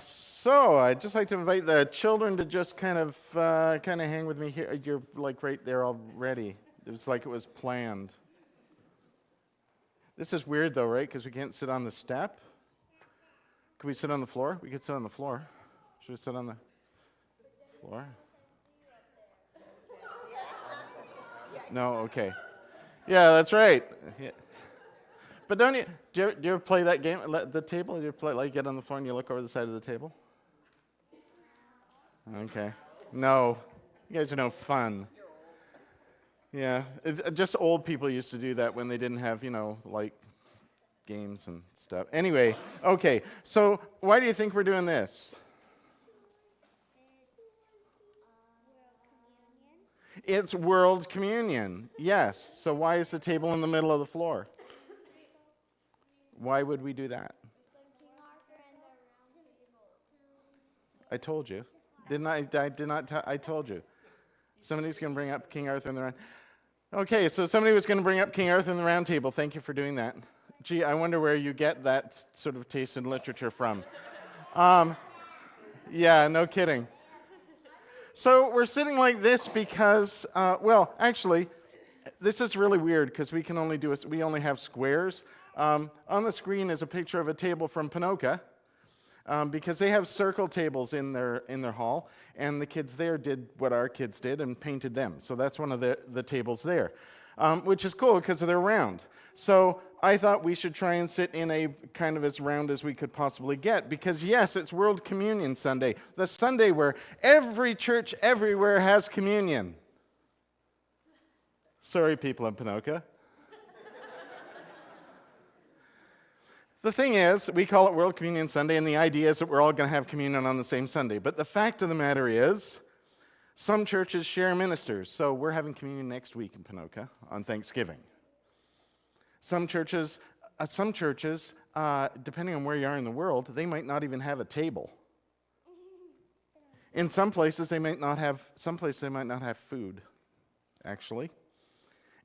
So I'd just like to invite the children to just kind of hang with me here. You're like right there already. It was like it was planned. This is weird though, right? Because we can't sit on the step. Can we sit on the floor? We could sit on the floor. Should we sit on the floor? No, okay. Yeah, that's right. Yeah. But don't you? Do you ever play that game at the table? Do you play like get on the floor and you look over the side of the table? Okay. No, you guys are no fun. Yeah, just old people used to do that when they didn't have, like games and stuff. Anyway, okay. So why do you think we're doing this? It's World Communion. Yes. So why is the table in the middle of the floor? Why would we do that? I told you. Didn't I? I did not. I told you. Somebody's going to bring up King Arthur in the round. Okay, so somebody was going to bring up King Arthur in the Round Table. Thank you for doing that. Gee, I wonder where you get that sort of taste in literature from. Yeah, no kidding. So we're sitting like this because, actually, this is really weird because we only have squares. On the screen is a picture of a table from Ponoka. Because they have circle tables in their hall, and the kids there did what our kids did and painted them. So that's one of the tables there, which is cool because they're round. So I thought we should try and sit in a kind of as round as we could possibly get, because yes, it's World Communion Sunday, the Sunday where every church everywhere has communion. Sorry, people in Ponoka. The thing is, we call it World Communion Sunday, and the idea is that we're all going to have communion on the same Sunday. But the fact of the matter is, some churches share ministers. So we're having communion next week in Ponoka on Thanksgiving. Some churches, depending on where you are in the world, they might not even have a table. In some places, they might not have food, actually.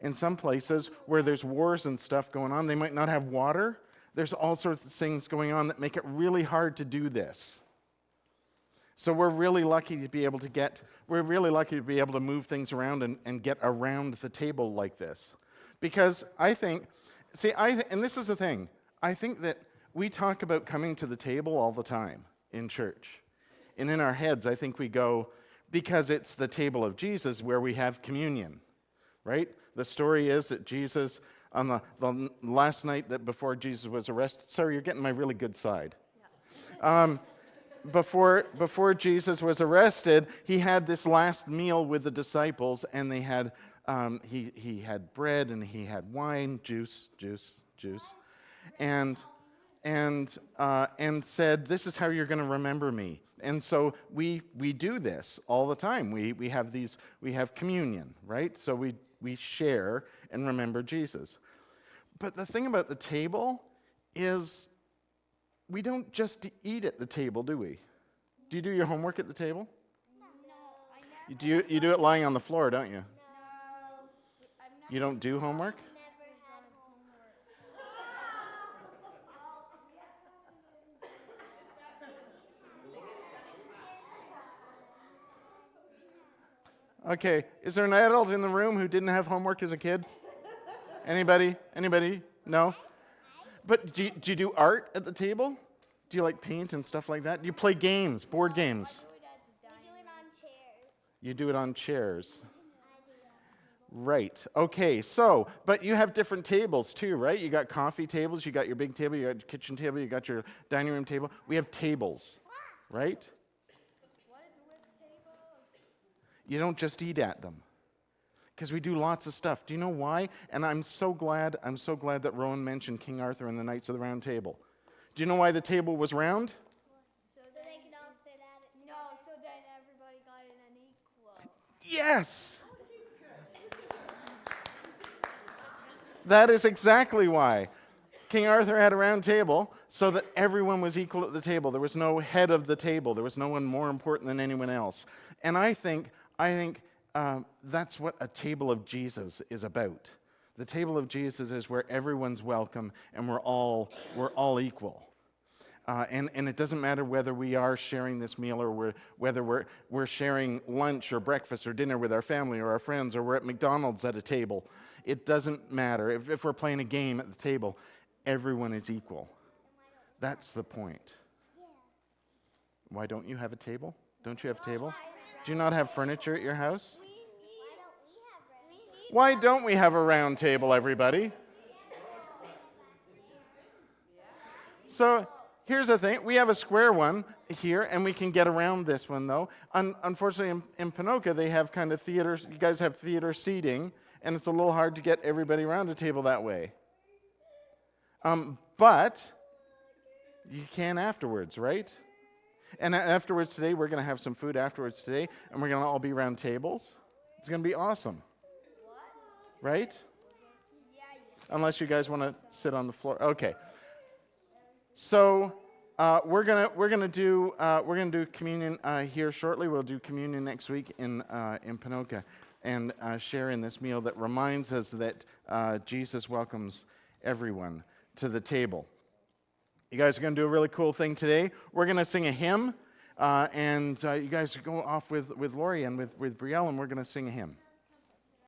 In some places where there's wars and stuff going on, they might not have water. There's all sorts of things going on that make it really hard to do this. So we're really lucky to be able to move things around and get around the table like this. Because and this is the thing, I think that we talk about coming to the table all the time in church. And in our heads, I think we go, because it's the table of Jesus where we have communion, right? The story is that Jesus, on the last night that before Jesus was arrested, sorry, you're getting my really good side. Before Jesus was arrested, he had this last meal with the disciples, and they had he had bread and he had wine, juice, and said, "This is how you're going to remember me." And so we do this all the time. We have communion, right? So we share and remember Jesus. But the thing about the table is we don't just eat at the table, do we? Do you do your homework at the table? No. You do it lying on the floor, don't you? No. You don't do homework? Never had homework. Okay, is there an adult in the room who didn't have homework as a kid? Anybody? No? But do you do art at the table? Do you like paint and stuff like that? Do you play games, board games? You do it on chairs. Right. Okay, but you have different tables too, right? You got coffee tables, you got your big table, you got your kitchen table, you got your dining room table. We have tables, right? What is with tables? You don't just eat at them, because we do lots of stuff. Do you know why? And I'm so glad that Rowan mentioned King Arthur and the Knights of the Round Table. Do you know why the table was round? So they could all sit at it. No, so then everybody got in an equal. Yes. That is exactly why. King Arthur had a round table so that everyone was equal at the table. There was no head of the table. There was no one more important than anyone else. And I think that's what a table of Jesus is about. The table of Jesus is where everyone's welcome and we're all equal. And it doesn't matter whether we are sharing this meal or whether we're sharing lunch or breakfast or dinner with our family or our friends, or we're at McDonald's at a table. It doesn't matter. If we're playing a game at the table, everyone is equal. That's the point. Why don't you have a table? Don't you have a table? Do you not have furniture at your house? Why don't we have a round table, everybody? So here's the thing. We have a square one here, and we can get around this one, though. Unfortunately, in Ponoka, they have kind of theaters. You guys have theater seating, and it's a little hard to get everybody around a table that way. But you can afterwards, right? And afterwards today, we're going to have some food afterwards today, and we're going to all be around tables. It's going to be awesome. Right? Unless you guys want to sit on the floor. Okay. So we're gonna do communion here shortly. We'll do communion next week in Ponoka, and share in this meal that reminds us that Jesus welcomes everyone to the table. You guys are going to do a really cool thing today. We're going to sing a hymn, and you guys go off with Lori and with Brielle, and we're going to sing a hymn.